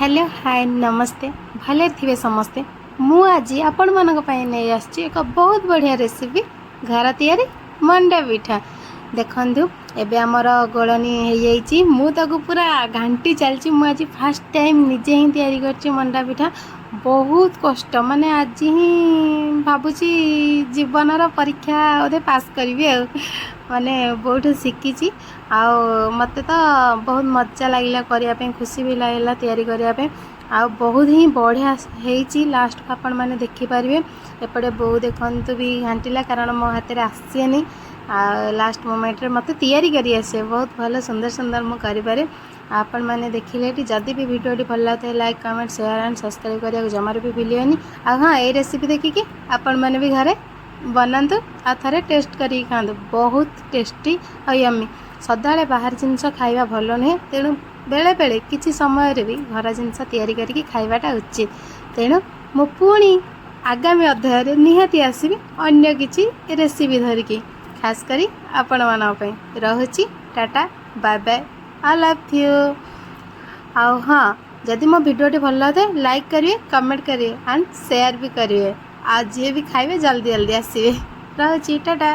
Hello hi नमस्ते भले थे समस्ते मु आज आपण मानक पई नै आछि एक बहुत बढ़िया रेसिपी घर तैयारी मंडा पिठा देखंतु एबे हमर गोळनी हे जाईची मु ताको पूरा घंटी चलची मु आज फर्स्ट टाइम निजे ही तैयारी करची मंडा पिठा बहुत कष्ट माने आज ही भाबुची जीवनर परीक्षा ओदे पास करबी माने बहुत शिखी आ मत तो बहुत मजा लगे करने खुशी भी लगला तैयारी करने आ बहुत ही बढ़िया होती लास्ट को आपण मैंने देखिपारे एपटे बो देखु भी घाटिला कारण मो हाथ में आसेनी लास्ट मोमेंट रे मत तैयारी करी आसे बहुत भल सुंदर सुंदर मु करें आपण मैंने देखिले जदि भी वीडियो भल लगता है like comment share and subscribe करने जमार भी भूलिए आ हाँ ये रेसिपी देखिकी आपण मैंने भी घरे बनातु आ थे टेस्ट करी खातु बहुत टेस्टी और यम्मी सदा बाहर जिनस खाइबा भल नुहे तेणु बेले बेले किसी समय भी घर जिनस तैयारी करके खाइबाटा उचित तेणु मु पुणी आगामी अध्याय निहाती आसबि अन्य किसी रेसिपी धरिकी खास करी आपण मानक पई रहुची टाटा bye bye I love you आ हाँ जदि मो वीडियो भल लगे लाइक करिए कमेंट करिए एंड शेयर भी करिए आज ये भी खाइबे जल्दी जल्दी आसबे रहुची टाटा।